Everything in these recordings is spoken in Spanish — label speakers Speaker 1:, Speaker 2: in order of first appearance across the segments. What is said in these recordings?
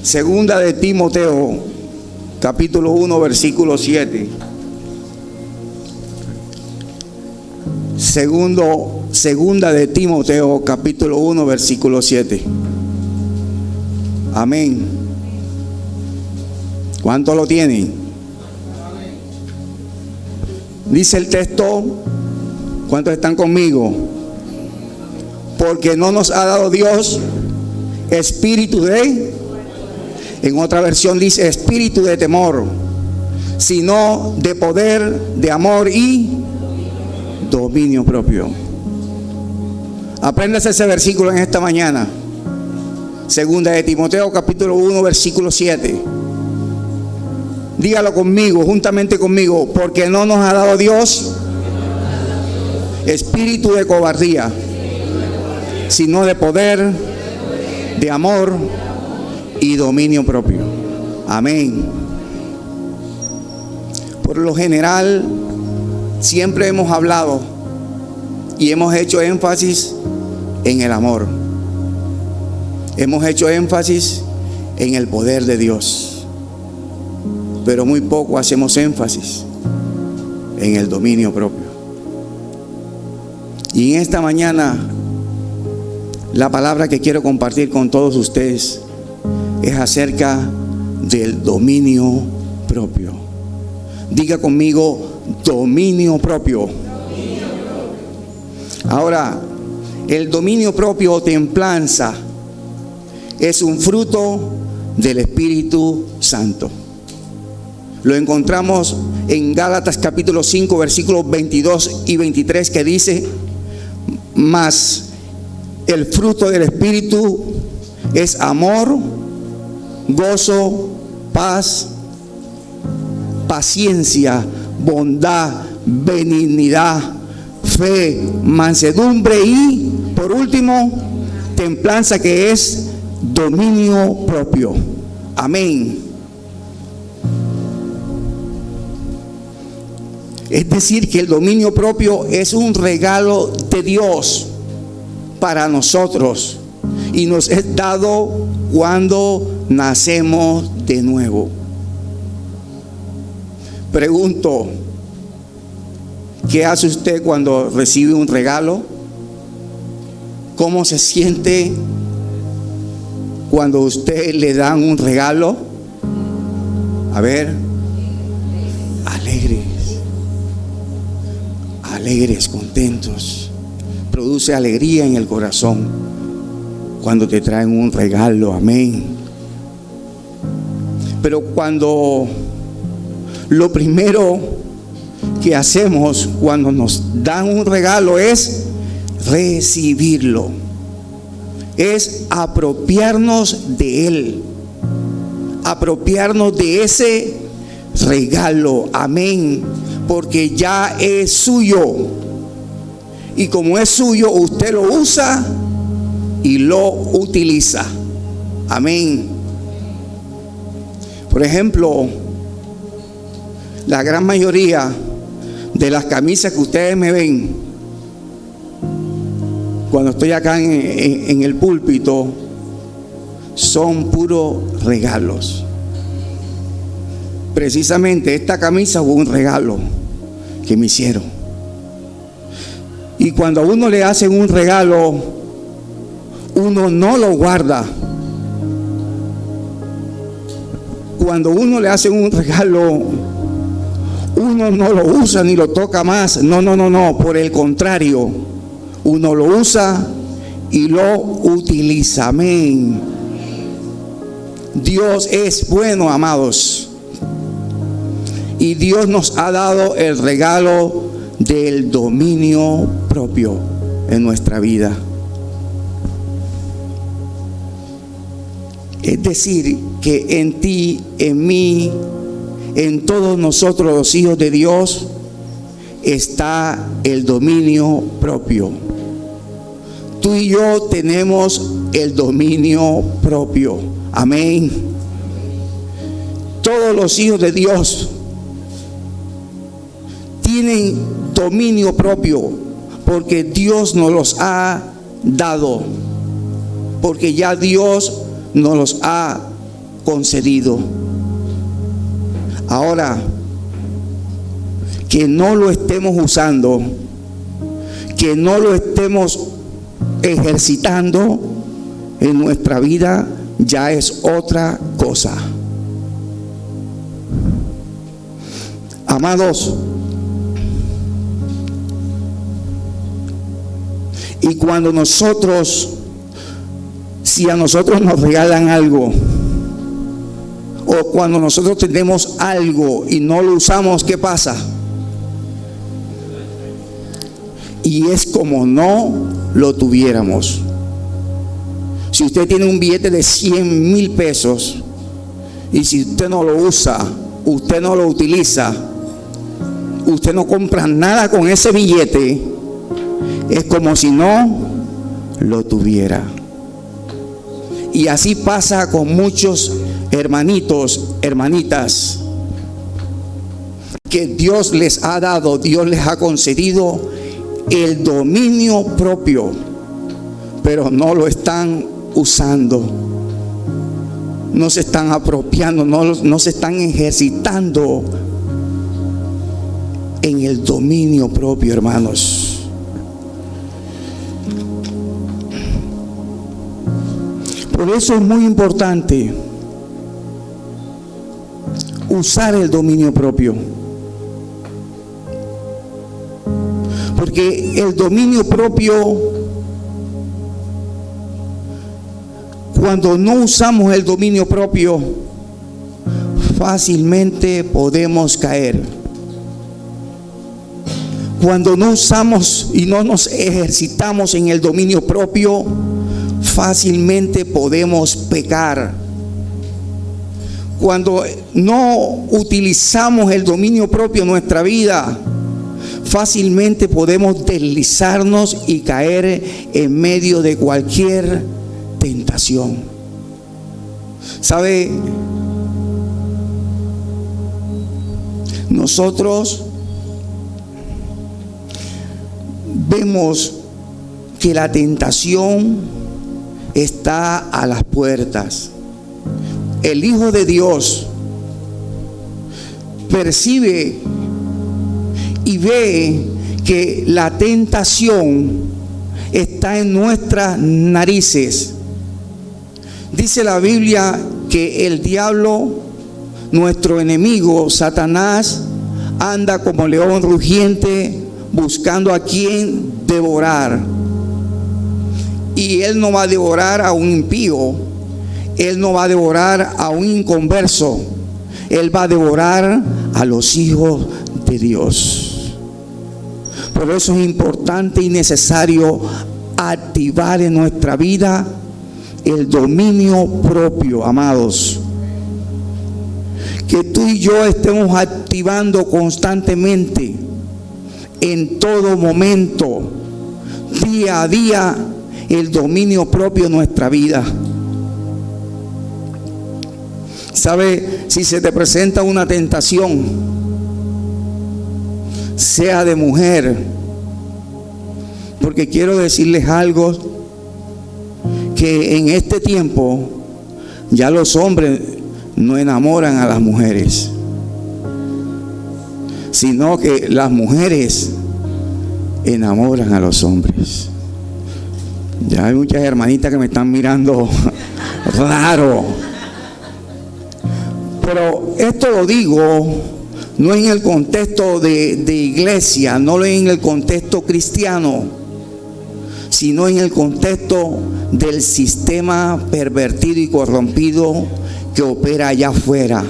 Speaker 1: Segunda de Timoteo, capítulo 1, versículo 7. Segunda de Timoteo, capítulo 1, versículo 7. Amén. ¿Cuánto lo tienen? Dice el texto, ¿cuántos están conmigo? Porque no nos ha dado Dios espíritu de, en otra versión dice espíritu de temor, sino de poder, de amor y dominio propio. Apréndase ese versículo en esta mañana. Segunda de Timoteo, capítulo 1, versículo 7. Dígalo conmigo, juntamente conmigo. Porque no nos ha dado Dios espíritu de cobardía, sino de poder, de amor y dominio propio. Amén. Por lo general, siempre hemos hablado y hemos hecho énfasis en el amor. Hemos hecho énfasis en el poder de Dios, pero muy poco hacemos énfasis en el dominio propio. Y en esta mañana, la palabra que quiero compartir con todos ustedes es acerca del dominio propio. Diga conmigo, dominio propio. Ahora, el dominio propio o templanza es un fruto del Espíritu Santo. Lo encontramos en Gálatas capítulo 5, versículos 22 y 23, que dice: mas el fruto del Espíritu es amor, gozo, paz, paciencia, bondad, benignidad, fe, mansedumbre y, por último, templanza, que es dominio propio. Amén. Es decir, que el dominio propio es un regalo de Dios para nosotros y nos es dado cuando nacemos de nuevo. Pregunto, ¿qué hace usted cuando recibe un regalo? ¿Cómo se siente cuando usted le dan un regalo? A ver, alegres, contentos. Produce alegría en el corazón cuando te traen un regalo. Amén. Pero cuando lo primero que hacemos cuando nos dan un regalo es recibirlo, es apropiarnos de él, apropiarnos de ese regalo. Amén. Porque ya es suyo, y como es suyo, usted lo usa y lo utiliza. Amén. Por ejemplo, la gran mayoría de las camisas que ustedes me ven cuando estoy acá en el púlpito son puros regalos. Precisamente esta camisa fue un regalo que me hicieron. Y cuando a uno le hacen un regalo, uno no lo guarda. Cuando uno le hacen un regalo, uno no lo usa ni lo toca más. No. Por el contrario, uno lo usa y lo utiliza. Amén. Dios es bueno, amados. Y Dios nos ha dado el regalo del dominio propio en nuestra vida. Es decir, que en ti, en mí, en todos nosotros los hijos de Dios está el dominio propio. Tú y yo tenemos el dominio propio. Amén. Todos los hijos de Dios tienen dominio propio porque Dios nos los ha dado, porque ya Dios nos los ha concedido. Ahora, que no lo estemos usando, que no lo estemos ejercitando en nuestra vida, ya es otra cosa. Amados, y cuando si a nosotros nos regalan algo, o cuando nosotros tenemos algo y no lo usamos, ¿qué pasa? Y es como no lo tuviéramos. Si usted tiene un billete de 100,000 pesos y si usted no lo usa, usted no lo utiliza, usted no compra nada con ese billete, es como si no lo tuviera. Y así pasa con muchos hermanitos, hermanitas, que Dios les ha dado, Dios les ha concedido el dominio propio, pero no lo están usando, no se están apropiando, no se están ejercitando en el dominio propio, hermanos. Por eso es muy importante usar el dominio propio, porque el dominio propio, cuando no usamos el dominio propio, fácilmente podemos caer. Cuando no usamos y no nos ejercitamos en el dominio propio, fácilmente podemos pecar. Cuando no utilizamos el dominio propio en nuestra vida, fácilmente podemos deslizarnos y caer en medio de cualquier tentación. ¿Sabe? Nosotros vemos que la tentación está a las puertas. El Hijo de Dios percibe y ve que la tentación está en nuestras narices. Dice la Biblia que el diablo, nuestro enemigo, Satanás, anda como león rugiente buscando a quien devorar. Y él no va a devorar a un impío, él no va a devorar a un inconverso, él va a devorar a los hijos de Dios. Por eso es importante y necesario activar en nuestra vida el dominio propio, amados. Que tú y yo estemos activando constantemente, en todo momento, día a día, el dominio propio en nuestra vida. ¿Sabe? Si se te presenta una tentación, sea de mujer, porque quiero decirles algo, que en este tiempo ya los hombres no enamoran a las mujeres, sino que las mujeres enamoran a los hombres. Ya hay muchas hermanitas que me están mirando raro. Pero esto lo digo no en el contexto de iglesia, no en el contexto cristiano, sino en el contexto del sistema pervertido y corrompido que opera allá afuera.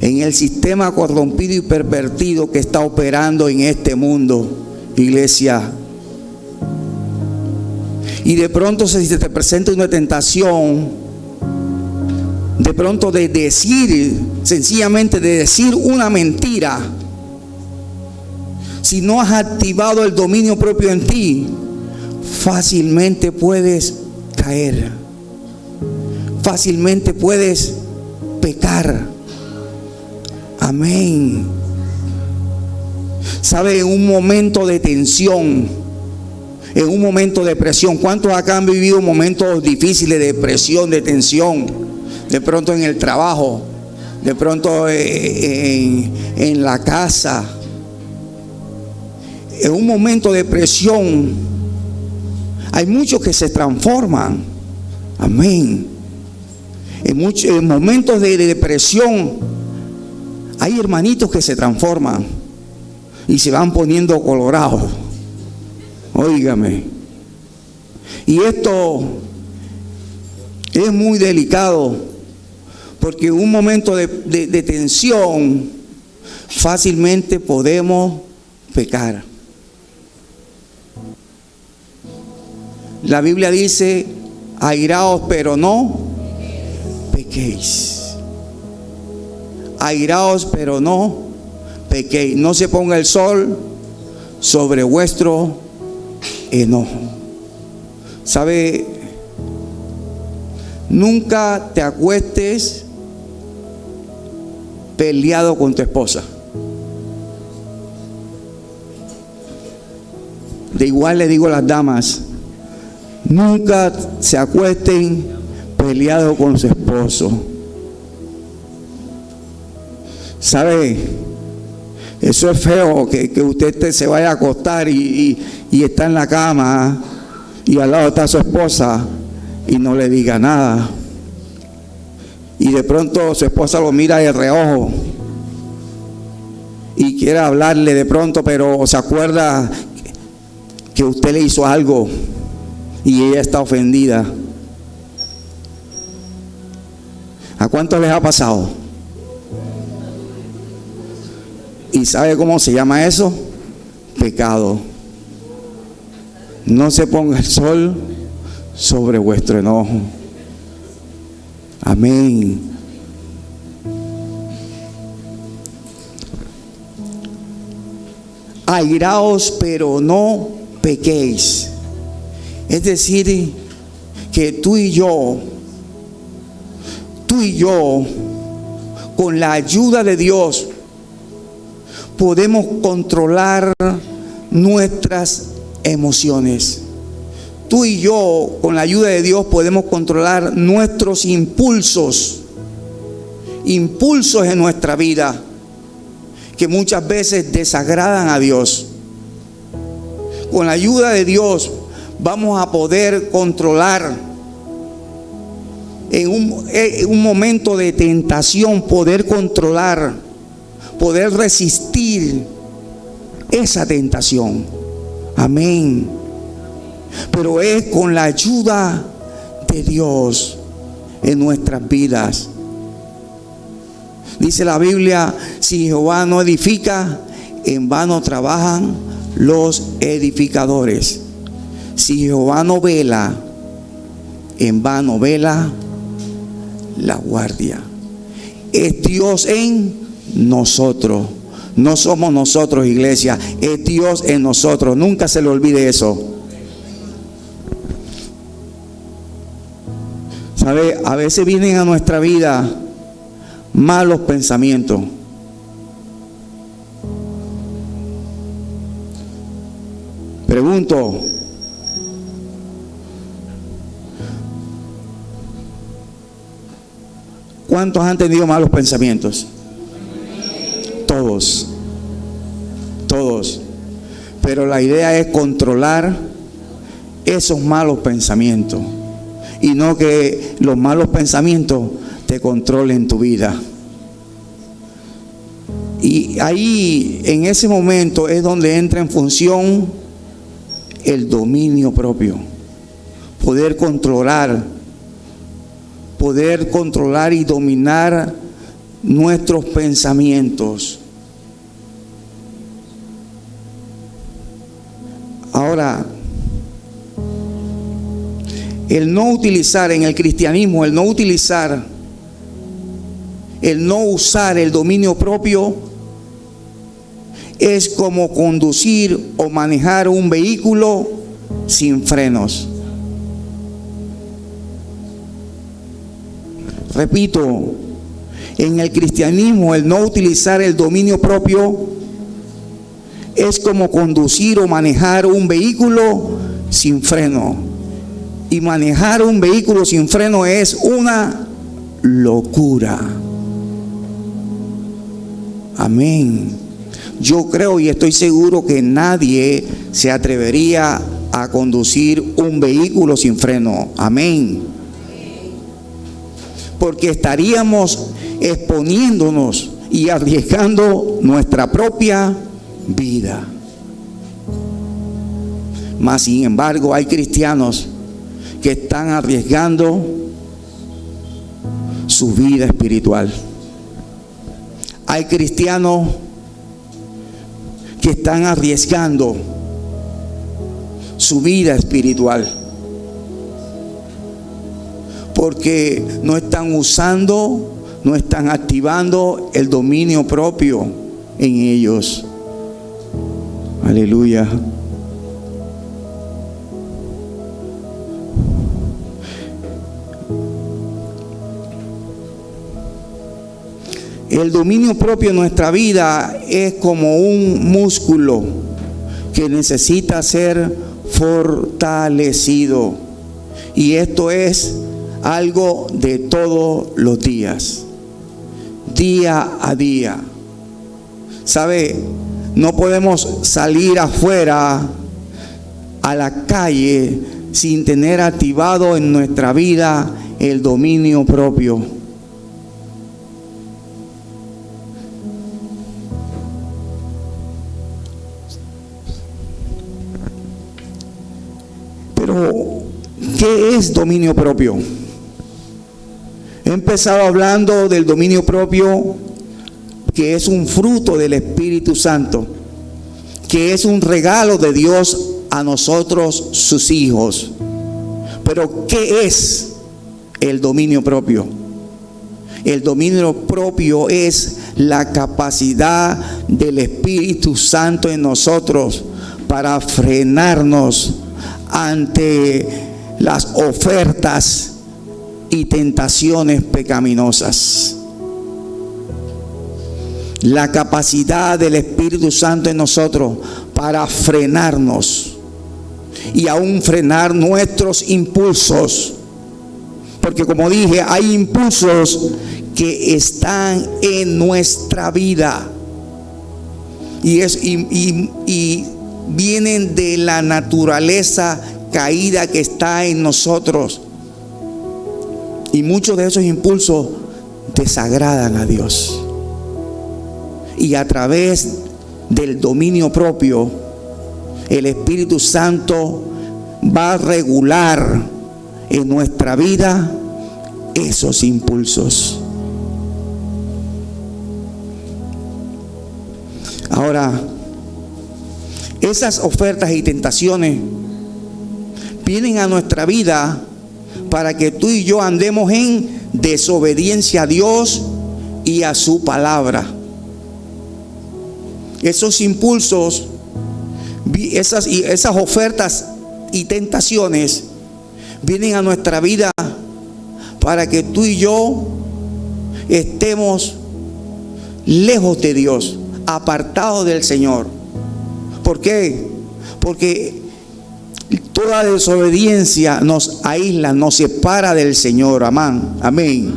Speaker 1: En el sistema corrompido y pervertido que está operando en este mundo, iglesia. Y de pronto, si se te presenta una tentación, de pronto de decir, sencillamente de decir una mentira, si no has activado el dominio propio en ti, fácilmente puedes caer, fácilmente puedes pecar. Amén. ¿Sabe? En un momento de tensión, en un momento de presión, ¿cuántos acá han vivido momentos difíciles de presión, de tensión? de pronto en el trabajo, de pronto en la casa. En un momento de presión, hay muchos que se transforman. Amén. En momentos de depresión, hay hermanitos que se transforman y se van poniendo colorados. Óigame. Y esto es muy delicado, porque en un momento de tensión fácilmente podemos pecar. La Biblia dice: airaos, pero no pequéis. Airaos, pero no pequéis. No se ponga el sol sobre vuestro enojo. ¿Sabe? Nunca te acuestes peleado con tu esposa. De igual le digo a las damas: nunca se acuesten peleado con su esposo. ¿Sabe? Eso es feo, que usted se vaya a acostar y está en la cama y al lado está su esposa y no le diga nada. Y de pronto su esposa lo mira de reojo y quiere hablarle de pronto, pero se acuerda que usted le hizo algo y ella está ofendida. ¿A cuántos les ha pasado? ¿Y sabe cómo se llama eso? Pecado. No se ponga el sol sobre vuestro enojo. Amén. Airaos, pero no pequéis. Es decir, que tú y yo, con la ayuda de Dios, podemos controlar nuestras emociones. Tú y yo, con la ayuda de Dios, podemos controlar nuestros impulsos en nuestra vida, que muchas veces desagradan a Dios. Con la ayuda de Dios vamos a poder controlar en un momento de tentación, poder controlar, poder resistir esa tentación. Amén. Pero es con la ayuda de Dios en nuestras vidas. Dice la Biblia: si Jehová no edifica, en vano trabajan los edificadores. Si Jehová no vela, en vano vela la guardia. Es Dios en nosotros. No somos nosotros, iglesia. Es Dios en nosotros. Nunca se le olvide eso. ¿Sabe? A veces vienen a nuestra vida malos pensamientos. Pregunto: ¿cuántos han tenido malos pensamientos? Todos. Pero la idea es controlar esos malos pensamientos y no que los malos pensamientos te controlen tu vida. Y ahí, en ese momento, es donde entra en función el dominio propio. Poder controlar y dominar nuestros pensamientos. Ahora, el no utilizar en el cristianismo, el no usar el dominio propio es como conducir o manejar un vehículo sin frenos. Repito, en el cristianismo el no utilizar el dominio propio es como conducir o manejar un vehículo sin freno. Y manejar un vehículo sin freno es una locura. Amén. Yo creo y estoy seguro que nadie se atrevería a conducir un vehículo sin freno. Amén. Porque estaríamos exponiéndonos y arriesgando nuestra propia vida. Mas sin embargo, hay cristianos que están arriesgando su vida espiritual. Hay cristianos que están arriesgando su vida espiritual porque no están usando, no están activando el dominio propio en ellos. Aleluya. El dominio propio en nuestra vida es como un músculo que necesita ser fortalecido. Y esto es algo de todos los días, día a día. ¿Sabe? No podemos salir afuera a la calle sin tener activado en nuestra vida el dominio propio. Pero, ¿qué es dominio propio? He empezado hablando del dominio propio, que es un fruto del Espíritu Santo, que es un regalo de Dios a nosotros, sus hijos. Pero, ¿qué es el dominio propio? El dominio propio es la capacidad del Espíritu Santo en nosotros para frenarnos ante las ofertas y tentaciones pecaminosas. La capacidad del Espíritu Santo en nosotros para frenarnos y aún frenar nuestros impulsos. Porque como dije, hay impulsos que están en nuestra vida y vienen de la naturaleza caída que está en nosotros. Y muchos de esos impulsos desagradan a Dios. Y a través del dominio propio, el Espíritu Santo va a regular en nuestra vida esos impulsos. Ahora, esas ofertas y tentaciones vienen a nuestra vida para que tú y yo andemos en desobediencia a Dios y a su palabra. Esos impulsos, esas ofertas y tentaciones vienen a nuestra vida para que tú y yo estemos lejos de Dios, apartados del Señor. ¿Por qué? Porque toda desobediencia nos aísla, nos separa del Señor. Amén.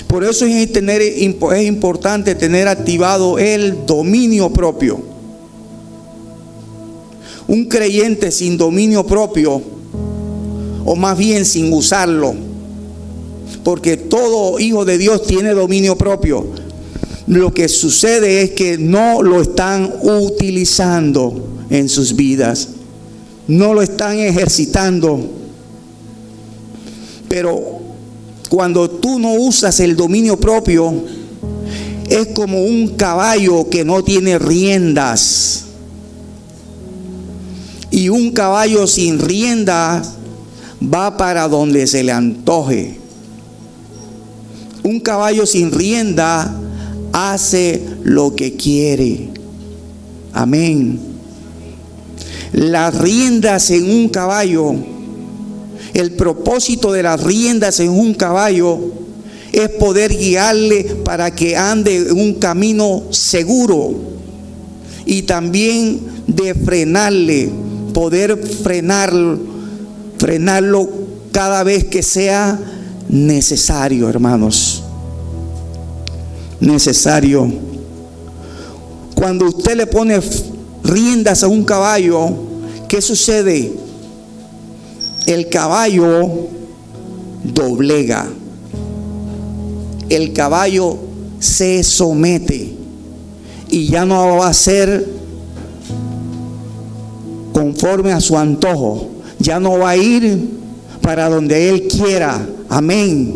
Speaker 1: Por eso es importante tener activado el dominio propio. Un creyente sin dominio propio, o más bien sin usarlo, porque todo hijo de Dios tiene dominio propio, lo que sucede es que no lo están utilizando en sus vidas, no lo están ejercitando. Pero cuando tú no usas el dominio propio, es como un caballo que no tiene riendas. Y un caballo sin riendas va para donde se le antoje. Un caballo sin rienda hace lo que quiere. Amén. Las riendas en un caballo, el propósito de las riendas en un caballo es poder guiarle para que ande en un camino seguro, y también de frenarle, poder frenarlo cada vez que sea necesario, hermanos. Necesario. Cuando usted le pone riendas a un caballo, ¿qué sucede? El caballo doblega. El caballo se somete y ya no va a ser conforme a su antojo. Ya no va a ir para donde él quiera. Amén.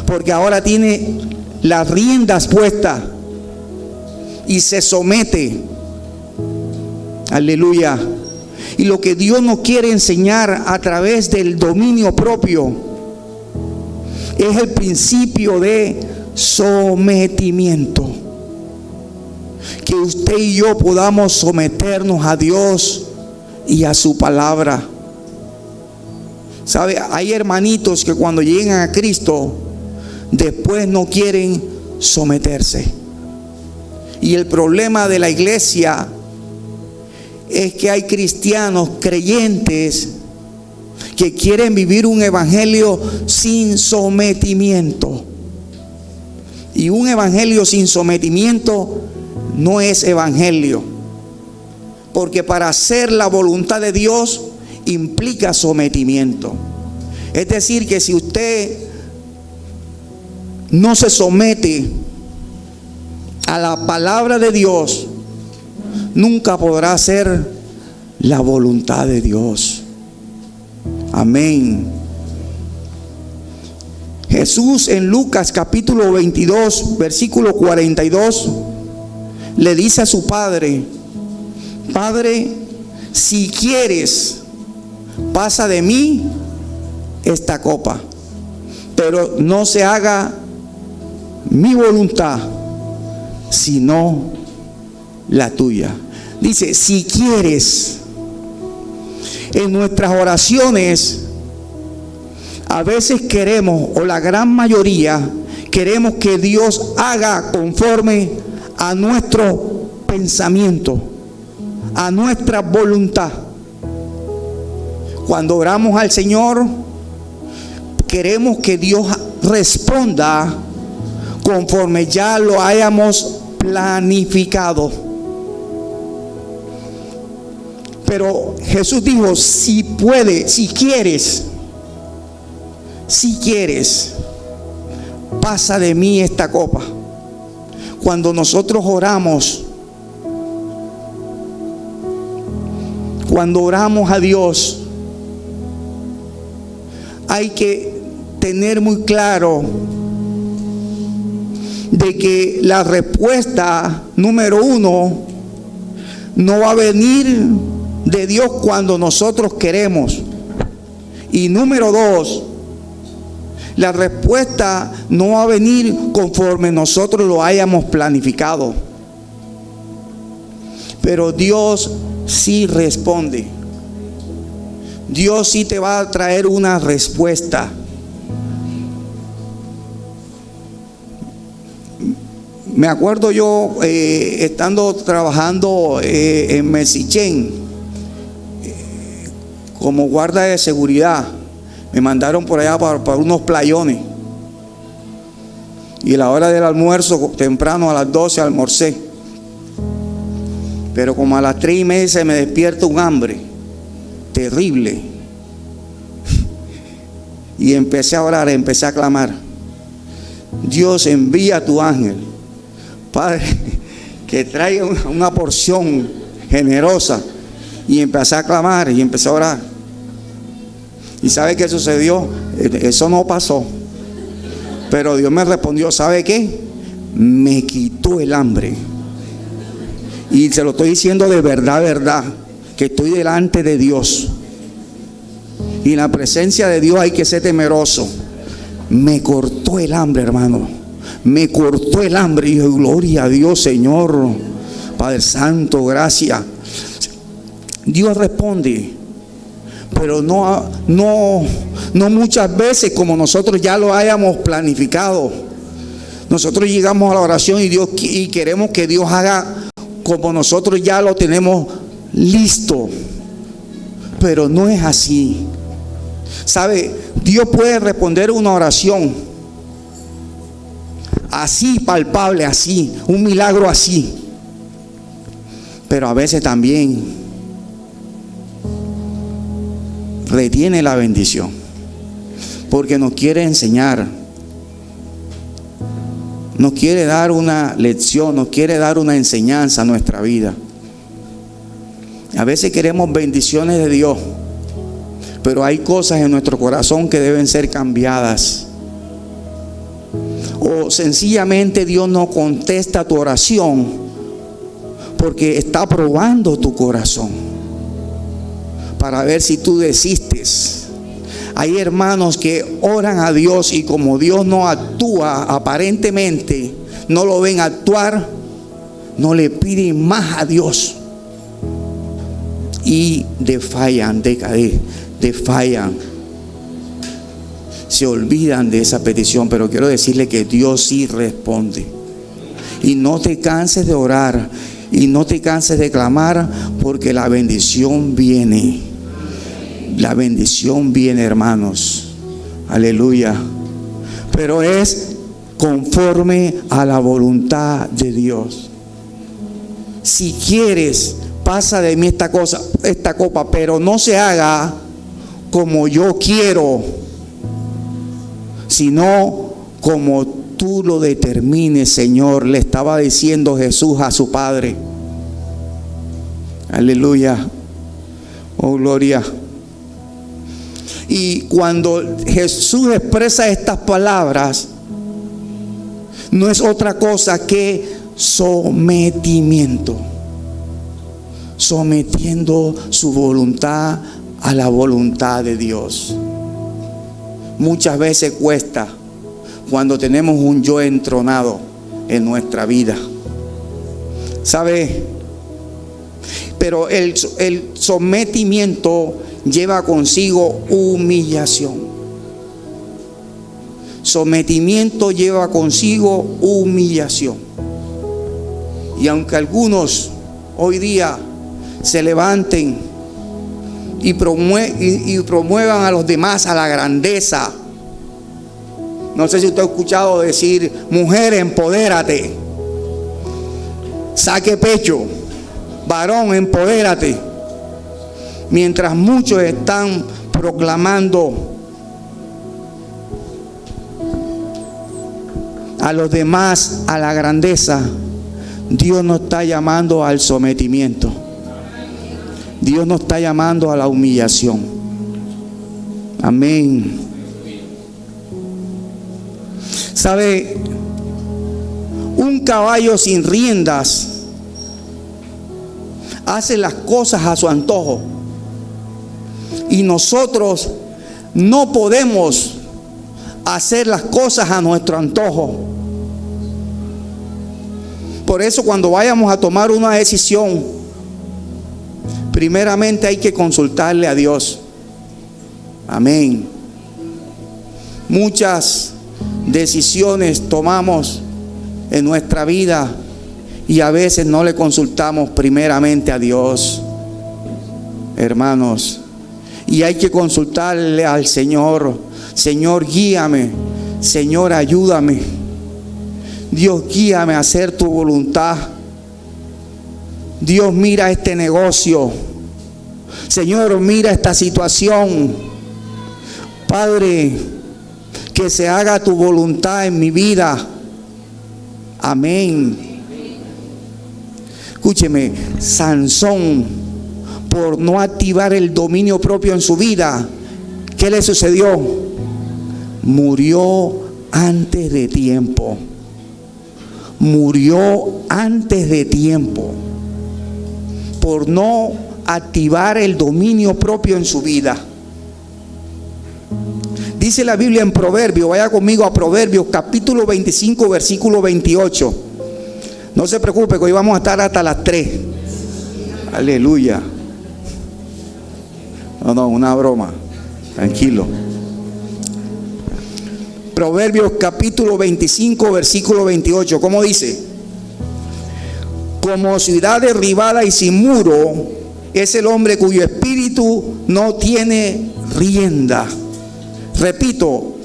Speaker 1: Porque ahora tiene las riendas puestas y se somete. Aleluya. Y lo que Dios nos quiere enseñar a través del dominio propio es el principio de sometimiento. Que usted y yo podamos someternos a Dios y a su palabra. ¿Sabe? Hay hermanitos que cuando llegan a Cristo, después no quieren someterse. Y el problema de la iglesia es que hay cristianos creyentes que quieren vivir un evangelio sin sometimiento. Y un evangelio sin sometimiento no es evangelio. Porque para hacer la voluntad de Dios implica sometimiento. Es decir, que si usted no se somete a la palabra de Dios, nunca podrá hacer la voluntad de Dios. Amén. Jesús en Lucas capítulo 22, versículo 42, le dice a su padre: Padre, si quieres, pasa de mí esta copa, pero no se haga mi voluntad, sino la tuya. Dice, si quieres. En nuestras oraciones, a veces queremos, o la gran mayoría, queremos que Dios haga conforme a nuestro pensamiento, a nuestra voluntad. Cuando oramos al Señor, queremos que Dios responda conforme ya lo hayamos planificado. Pero Jesús dijo, si puedes, si quieres, pasa de mí esta copa. Cuando nosotros oramos, cuando oramos a Dios, hay que tener muy claro de que la respuesta número uno no va a venir de Dios cuando nosotros queremos. Y número dos, la respuesta no va a venir conforme nosotros lo hayamos planificado. Pero Dios sí responde. Dios sí te va a traer una respuesta. Me acuerdo yo estando trabajando en Mesichén como guarda de seguridad. Me mandaron por allá para unos playones. Y a la hora del almuerzo, temprano a las 12 almorcé. Pero como a las 3:30 se me despierta un hambre terrible. Y empecé a orar, empecé a clamar. Dios, envía a tu ángel, Padre, que traiga una porción generosa. Y empecé a clamar y empecé a orar. ¿Y sabe qué sucedió? Eso no pasó. Pero Dios me respondió, ¿sabe qué? Me quitó el hambre. Y se lo estoy diciendo de verdad, que estoy delante de Dios. Y en la presencia de Dios hay que ser temeroso. Me cortó el hambre, hermano. Me cortó el hambre. Y yo, gloria a Dios, Señor. Padre Santo, gracias. Dios responde. Pero no muchas veces como nosotros ya lo hayamos planificado. Nosotros llegamos a la oración y queremos que Dios haga como nosotros ya lo tenemos listo. Pero no es así. ¿Sabe? Dios puede responder una oración así, palpable, así, un milagro así. Pero a veces también retiene la bendición, porque nos quiere enseñar, nos quiere dar una lección, nos quiere dar una enseñanza a nuestra vida. A veces queremos bendiciones de Dios, pero hay cosas en nuestro corazón que deben ser cambiadas. O sencillamente Dios no contesta tu oración porque está probando tu corazón para ver si tú desistes. Hay hermanos que oran a Dios y como Dios no actúa, aparentemente no lo ven actuar, no le piden más a Dios y desfallan, se olvidan de esa petición. Pero quiero decirle que Dios sí responde. Y no te canses de orar y no te canses de clamar, porque la bendición viene. La bendición viene, hermanos. Aleluya. Pero es conforme a la voluntad de Dios. Si quieres, pasa de mí esta copa, pero no se haga como yo quiero, sino como tú lo determines, Señor. Le estaba diciendo Jesús a su Padre. Aleluya. Oh, gloria. Y cuando Jesús expresa estas palabras, no es otra cosa que sometimiento. Sometiendo su voluntad a la voluntad de Dios. Muchas veces cuesta cuando tenemos un yo entronado en nuestra vida, ¿sabe? Pero el sometimiento lleva consigo humillación. Sometimiento lleva consigo humillación. Y aunque algunos hoy día se levanten y promuevan a los demás a la grandeza. No sé si usted ha escuchado decir: mujer, empodérate, saque pecho, varón, empodérate. Mientras muchos están proclamando a los demás a la grandeza, Dios nos está llamando al sometimiento. Dios nos está llamando a la humillación. Amén. ¿Sabe? Un caballo sin riendas hace las cosas a su antojo. Y nosotros no podemos hacer las cosas a nuestro antojo. Por eso, cuando vayamos a tomar una decisión, primeramente hay que consultarle a Dios. Amén. Muchas decisiones tomamos en nuestra vida y a veces no le consultamos primeramente a Dios, hermanos. Y hay que consultarle al Señor. Señor, guíame. Señor, ayúdame. Dios, guíame a hacer tu voluntad. Dios, mira este negocio. Señor, mira esta situación. Padre, que se haga tu voluntad en mi vida. Amén. Escúcheme, Sansón, por no activar el dominio propio en su vida, ¿qué le sucedió? Murió antes de tiempo. Murió antes de tiempo. Por no activar el dominio propio en su vida. Dice la Biblia en Proverbios, vaya conmigo a Proverbios capítulo 25, versículo 28. No se preocupe que hoy vamos a estar hasta las 3. Aleluya. No, una broma. Tranquilo. Proverbios capítulo 25, versículo 28. ¿Cómo dice? Como ciudad derribada y sin muro es el hombre cuyo espíritu no tiene rienda. Repito,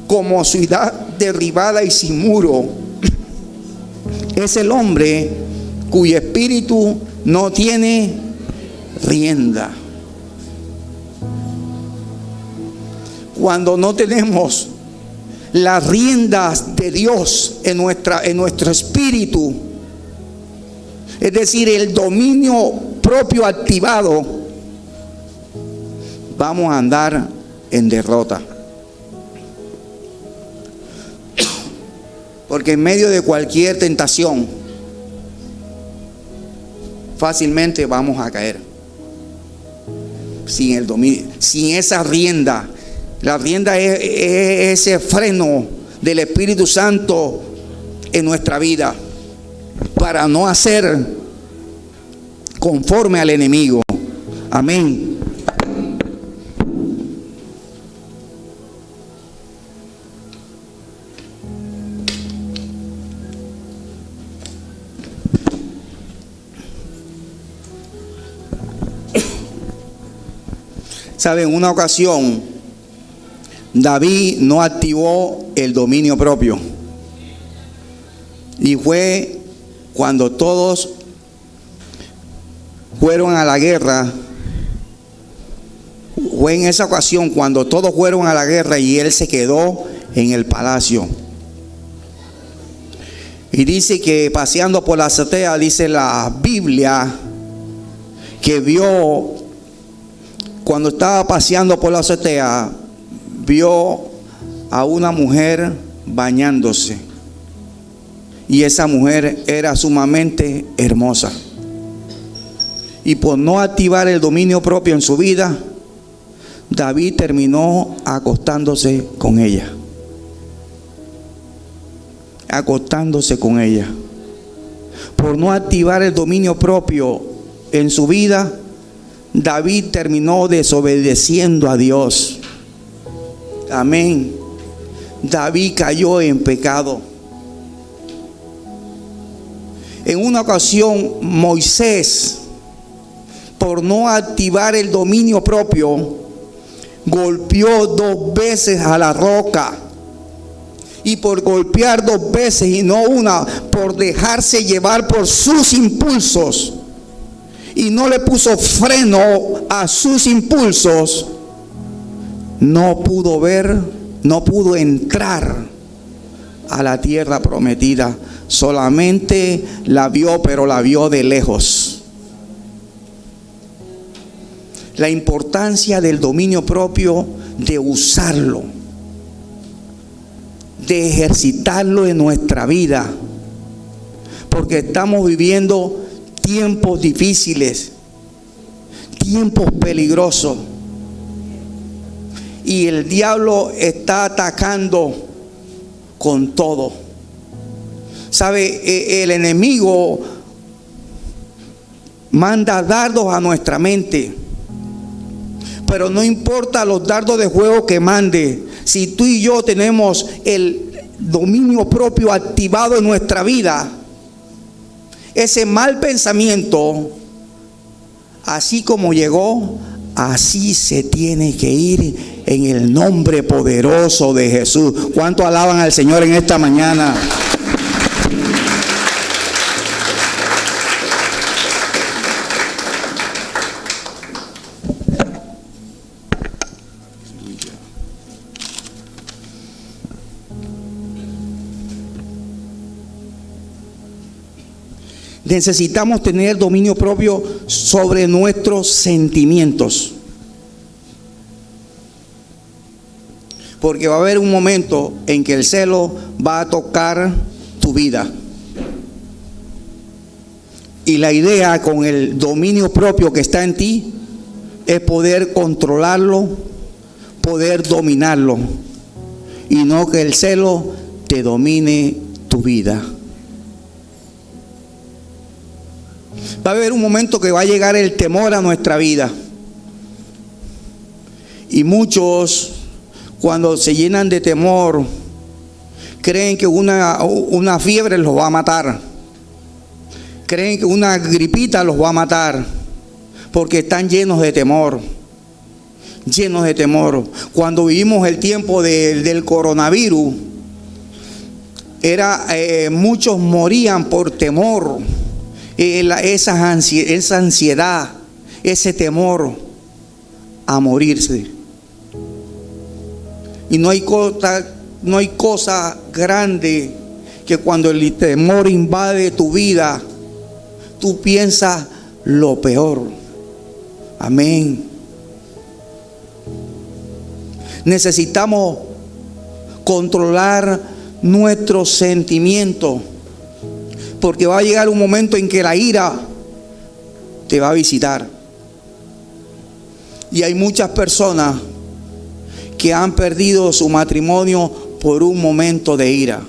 Speaker 1: como ciudad derribada y sin muro, es el hombre cuyo espíritu no tiene rienda. Cuando no tenemos las riendas de Dios en nuestro espíritu, es decir, el dominio propio activado, vamos a andar en derrota. Porque en medio de cualquier tentación, fácilmente vamos a caer. Sin el dominio, sin esa rienda. La rienda es ese freno del Espíritu Santo en nuestra vida para no hacer conforme al enemigo. Amén. ¿Saben? En una ocasión, David no activó el dominio propio. Y fue cuando todos fueron a la guerra. Fue en esa ocasión cuando todos fueron a la guerra y él se quedó en el palacio. Y dice que paseando por la azotea, dice la Biblia, que vio, cuando estaba paseando por la azotea, vio a una mujer bañándose. Y esa mujer era sumamente hermosa. Y por no activar el dominio propio en su vida, David terminó acostándose con ella. Acostándose con ella. Por no activar el dominio propio en su vida, David terminó desobedeciendo a Dios. Amén. David cayó en pecado. En una ocasión, Moisés, por no activar el dominio propio, golpeó 2 veces a la roca. Y por golpear 2 veces y no una, por dejarse llevar por sus impulsos, y no le puso freno a sus impulsos, no pudo ver, no pudo entrar a la tierra prometida. Solamente la vio, pero la vio de lejos. La importancia del dominio propio, de usarlo, de ejercitarlo en nuestra vida, porque estamos viviendo tiempos difíciles, tiempos peligrosos, y el diablo está atacando con todo. ¿Sabe? El enemigo manda dardos a nuestra mente, pero no importa los dardos de fuego que mande, si tú y yo tenemos el dominio propio activado en nuestra vida, ese mal pensamiento, así como llegó, así se tiene que ir en el nombre poderoso de Jesús. ¿Cuánto alaban al Señor en esta mañana? Necesitamos tener dominio propio sobre nuestros sentimientos. Porque va a haber un momento en que el celo va a tocar tu vida. Y la idea con el dominio propio que está en ti es poder controlarlo, poder dominarlo. Y no que el celo te domine tu vida. Va a haber un momento que va a llegar el temor a nuestra vida. Y muchos, cuando se llenan de temor, creen que una fiebre los va a matar. Creen que una gripita los va a matar, porque están llenos de temor. llenos de temor. Cuando vivimos el tiempo del coronavirus, muchos morían por temor, esa ansiedad, ese temor a morirse. Y no hay cosa grande que cuando el temor invade tu vida, tú piensas lo peor. Amén. Necesitamos controlar nuestros sentimientos, porque va a llegar un momento en que la ira te va a visitar. Y hay muchas personas que han perdido su matrimonio por un momento de ira.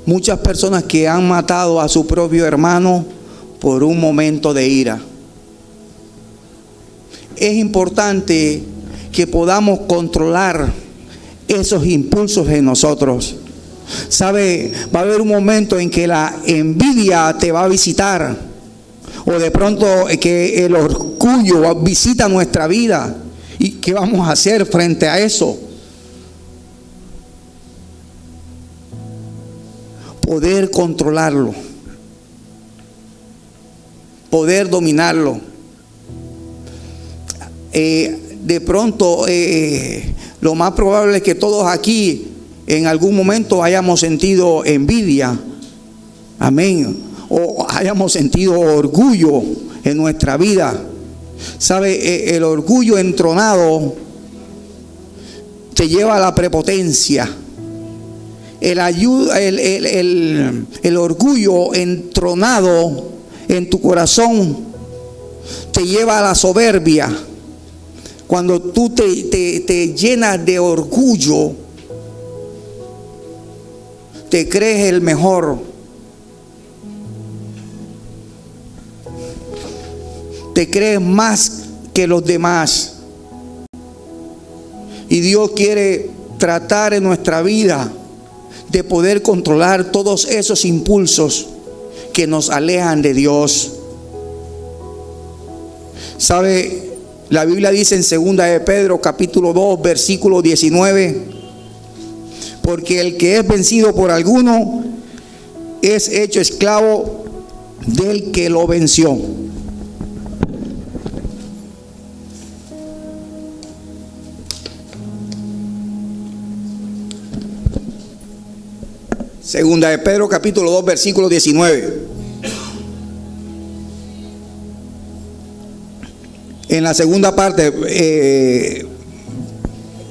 Speaker 1: Muchas personas que han matado a su propio hermano por un momento de ira. Es importante que podamos controlar esos impulsos en nosotros. ¿Sabe? Va a haber un momento en que la envidia te va a visitar, o de pronto que el orgullo visita nuestra vida. ¿Y qué vamos a hacer frente a eso? Poder controlarlo, poder dominarlo. De pronto, lo más probable es que todos aquí en algún momento hayamos sentido envidia, amén, o hayamos sentido orgullo en nuestra vida. ¿Sabe? El orgullo entronado te lleva a la prepotencia. El orgullo entronado en tu corazón te lleva a la soberbia. Cuando tú te llenas de orgullo, te crees el mejor, te crees más que los demás. Y Dios quiere tratar en nuestra vida de poder controlar todos esos impulsos que nos alejan de Dios. ¿Sabe? La Biblia dice en 2 de Pedro capítulo 2 versículo 19: porque el que es vencido por alguno es hecho esclavo del que lo venció. Segunda de Pedro capítulo 2 versículo 19. En la segunda parte,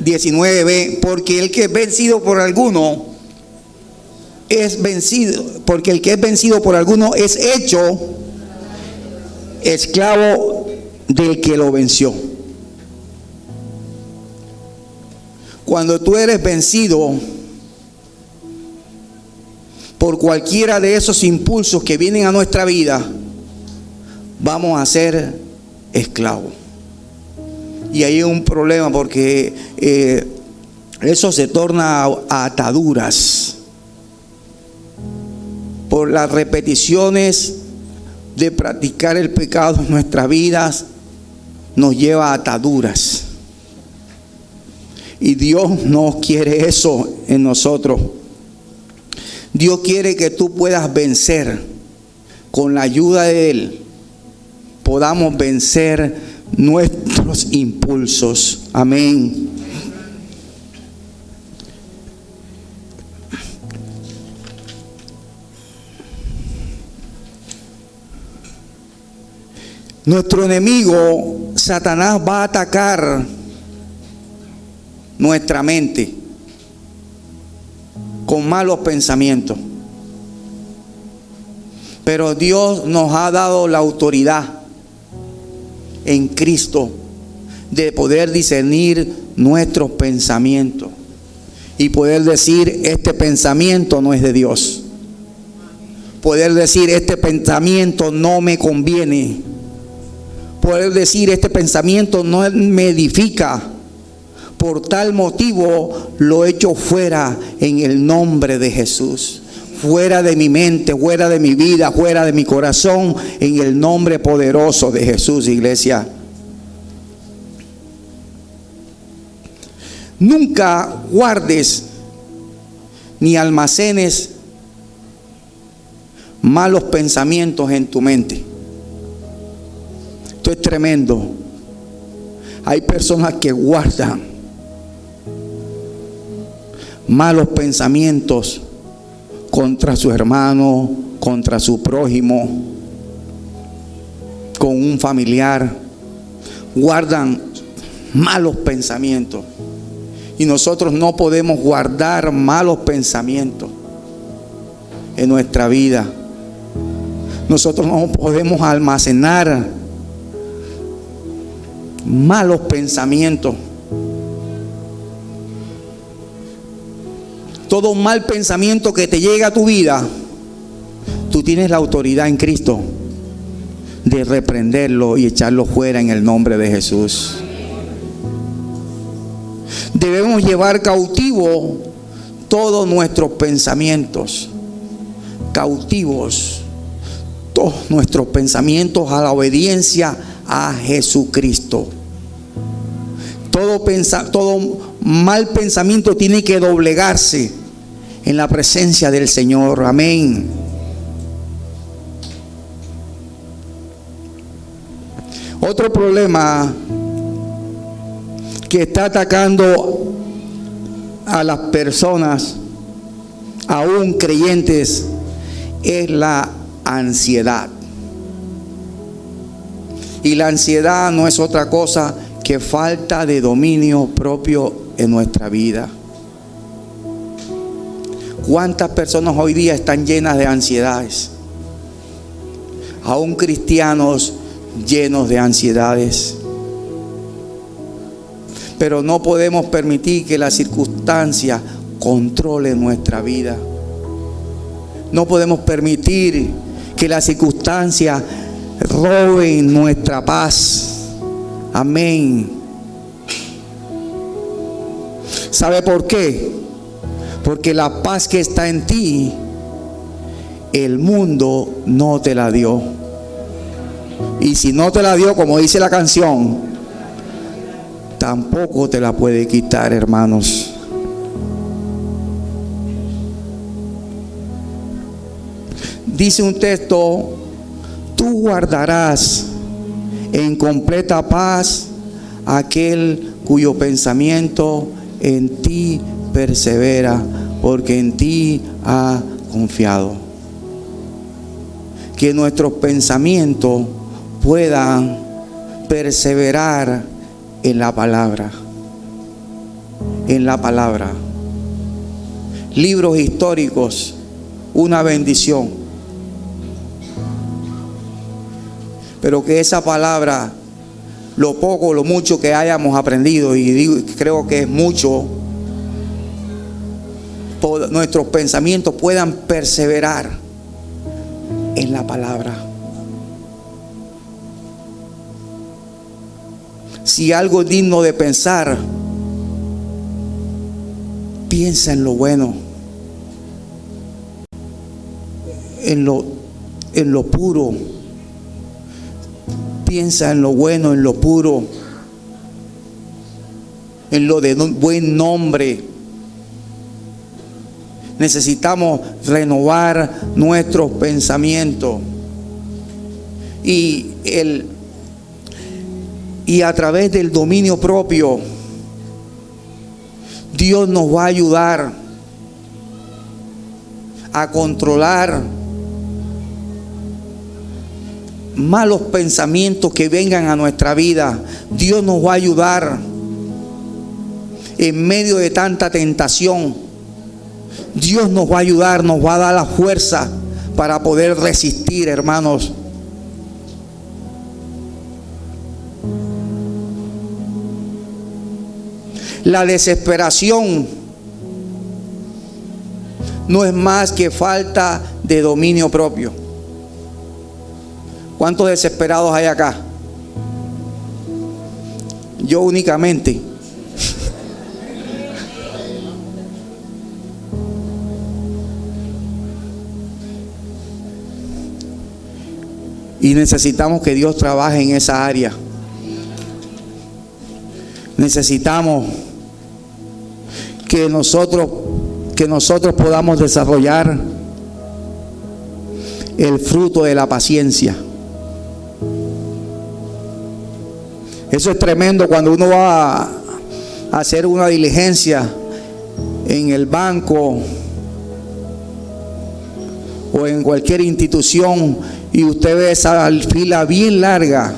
Speaker 1: 19b, porque el que es vencido por alguno es vencido, porque el que es vencido por alguno es hecho esclavo del que lo venció. Cuando tú eres vencido por cualquiera de esos impulsos que vienen a nuestra vida, vamos a ser esclavos. Y ahí hay un problema, porque eso se torna a ataduras. Por las repeticiones de practicar el pecado en nuestras vidas, nos lleva a ataduras. Y Dios no quiere eso en nosotros. Dios quiere que tú puedas vencer. Con la ayuda de Él podamos vencer nuestros impulsos. Amén. Nuestro enemigo, Satanás, va a atacar nuestra mente con malos pensamientos. Pero Dios nos ha dado la autoridad en Cristo de poder discernir nuestros pensamientos y poder decir: este pensamiento no es de Dios. Poder decir: este pensamiento no me conviene. Poder decir: este pensamiento no me edifica. Por tal motivo lo echo fuera en el nombre de Jesús. Fuera de mi mente, fuera de mi vida, fuera de mi corazón, en el nombre poderoso de Jesús, iglesia. Nunca guardes ni almacenes malos pensamientos en tu mente. Esto es tremendo. Hay personas que guardan malos pensamientos contra su hermano, contra su prójimo, con un familiar. Guardan malos pensamientos. Y nosotros no podemos guardar malos pensamientos en nuestra vida. Nosotros no podemos almacenar malos pensamientos. Todo mal pensamiento que te llega a tu vida, tú tienes la autoridad en Cristo de reprenderlo y echarlo fuera en el nombre de Jesús. Debemos llevar cautivo todos nuestros pensamientos, cautivos todos nuestros pensamientos a la obediencia a Jesucristo. Todo mal pensamiento tiene que doblegarse en la presencia del Señor. Amén. Otro problema que está atacando a las personas, aún creyentes, es la ansiedad. Y la ansiedad no es otra cosa que falta de dominio propio en nuestra vida. ¿Cuántas personas hoy día están llenas de ansiedades? Aún cristianos llenos de ansiedades. Pero no podemos permitir que las circunstancias controlen nuestra vida. No podemos permitir que las circunstancias roben nuestra paz. Amén. ¿Sabe por qué? Porque la paz que está en ti, el mundo no te la dio. Y si no te la dio, como dice la canción, tampoco te la puede quitar, hermanos. Dice un texto: tú guardarás en completa paz aquel cuyo pensamiento en ti persevera, porque en ti ha confiado. Que nuestros pensamientos puedan perseverar en la palabra. En la palabra. Libros históricos, una bendición. Pero que esa palabra, lo poco o lo mucho que hayamos aprendido, y creo que es mucho, nuestros pensamientos puedan perseverar en la palabra. Si algo es digno de pensar, piensa en lo bueno, en lo puro. Piensa en lo bueno, en lo puro, en lo de buen nombre. Necesitamos renovar nuestros pensamientos y a través del dominio propio, Dios nos va a ayudar a controlar malos pensamientos que vengan a nuestra vida. Dios nos va a ayudar en medio de tanta tentación. Dios nos va a ayudar, nos va a dar la fuerza para poder resistir, hermanos. La desesperación no es más que falta de dominio propio. ¿Cuántos desesperados hay acá? Yo únicamente. Y necesitamos que Dios trabaje en esa área. Necesitamos que nosotros podamos desarrollar el fruto de la paciencia. Eso es tremendo cuando uno va a hacer una diligencia en el banco o en cualquier institución y usted ve esa fila bien larga.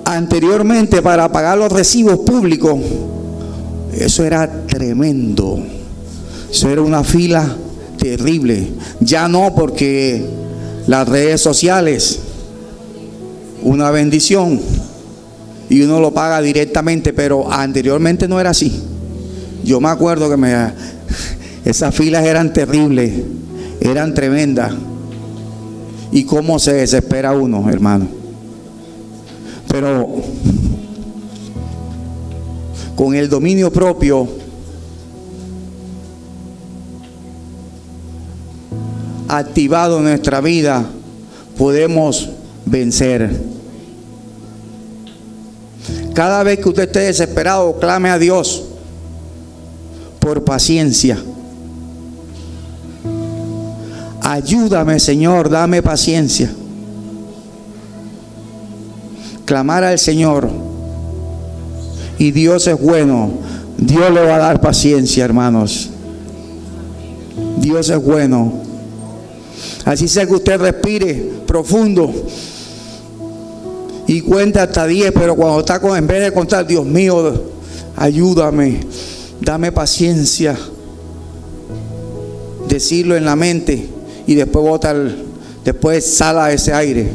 Speaker 1: Anteriormente, para pagar los recibos públicos, eso era tremendo. Eso era una fila terrible. Ya no, porque las redes sociales, una bendición, y uno lo paga directamente, pero anteriormente no era así. Yo me acuerdo que esas filas eran terribles, eran tremendas. Y cómo se desespera uno, hermano. Pero con el dominio propio activado en nuestra vida, podemos vencer. Cada vez que usted esté desesperado, clame a Dios por paciencia. Ayúdame, Señor, dame paciencia. Clamar al Señor, y Dios es bueno. Dios le va a dar paciencia, hermanos. Dios es bueno. Así sea que usted respire profundo y cuente hasta 10, pero cuando está en vez de contar, Dios mío, ayúdame, dame paciencia, decirlo en la mente y después después sala ese aire.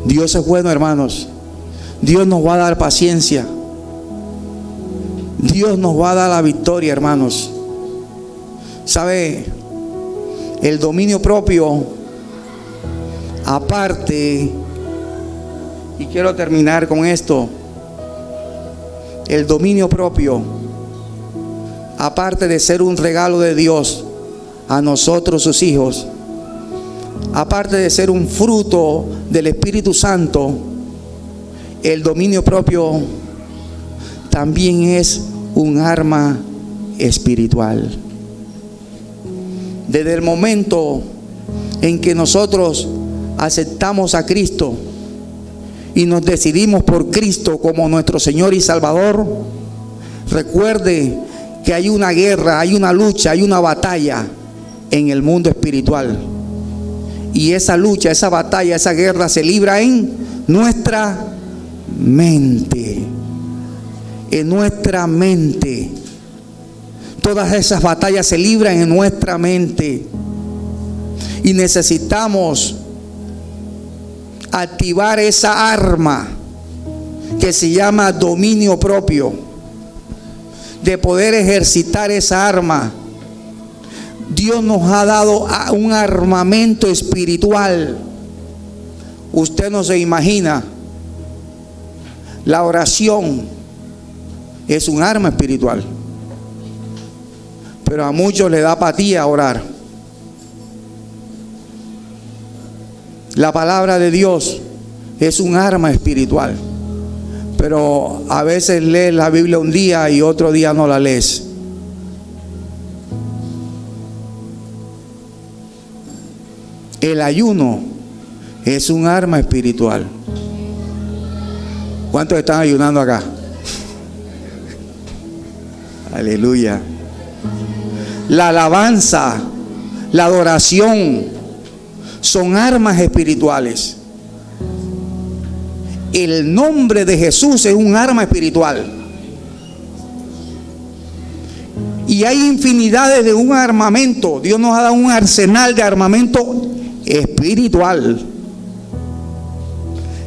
Speaker 1: Dios es bueno, hermanos. Dios nos va a dar paciencia. Dios nos va a dar la victoria, hermanos. ¿Sabe? El dominio propio, aparte, y quiero terminar con esto, el dominio propio, aparte de ser un regalo de Dios a nosotros sus hijos, aparte de ser un fruto del Espíritu Santo, el dominio propio también es un arma espiritual. Desde el momento en que nosotros aceptamos a Cristo y nos decidimos por Cristo como nuestro Señor y Salvador, recuerde que hay una guerra, hay una lucha, hay una batalla en el mundo espiritual. Y esa lucha, esa batalla, esa guerra se libra en nuestra mente. En nuestra mente. Todas esas batallas se libran en nuestra mente. Y necesitamos activar esa arma que se llama dominio propio. De poder ejercitar esa arma. Dios nos ha dado un armamento espiritual. Usted no se imagina. La oración es un arma espiritual. Pero a muchos le da apatía orar. La palabra de Dios es un arma espiritual. Pero a veces lees la Biblia un día y otro día no la lees. El ayuno es un arma espiritual. ¿Cuántos están ayunando acá? Aleluya. La alabanza, la adoración son armas espirituales. El nombre de Jesús es un arma espiritual. Y hay infinidades de un armamento. Dios nos ha dado un arsenal de armamento espiritual.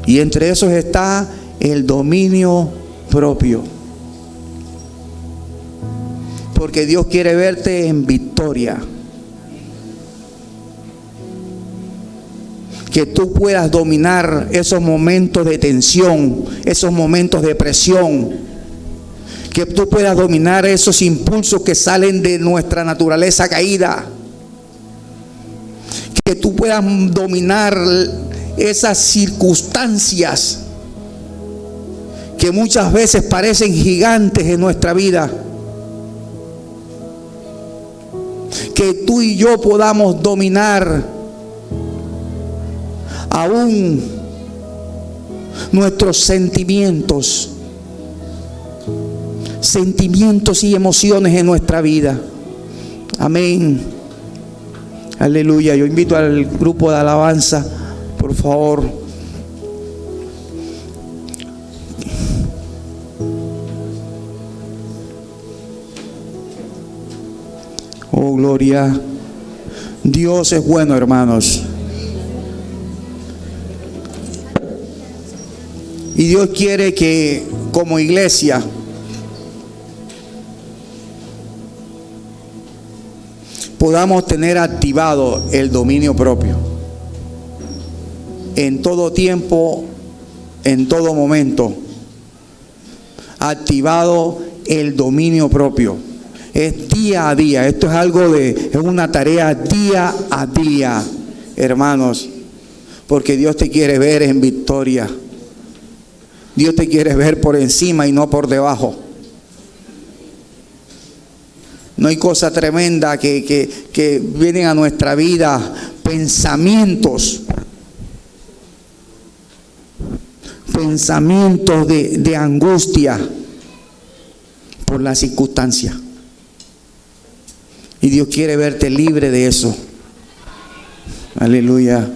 Speaker 1: Y entre esos está el dominio propio. Porque Dios quiere verte en victoria. Que tú puedas dominar esos momentos de tensión, esos momentos de presión. Que tú puedas dominar esos impulsos que salen de nuestra naturaleza caída. Que tú puedas dominar esas circunstancias que muchas veces parecen gigantes en nuestra vida. Que tú y yo podamos dominar aún nuestros sentimientos y emociones en nuestra vida. Amén. Aleluya. Yo invito al grupo de alabanza, por favor. Oh, gloria. Dios es bueno, hermanos. Y Dios quiere que como iglesia podamos tener activado el dominio propio. En todo tiempo, en todo momento. Activado el dominio propio. Es día a día. Esto es una tarea día a día, hermanos. Porque Dios te quiere ver en victoria. Dios te quiere ver por encima y no por debajo. No hay cosa tremenda que vienen a nuestra vida, pensamientos de angustia por la circunstancia. Y Dios quiere verte libre de eso. Aleluya.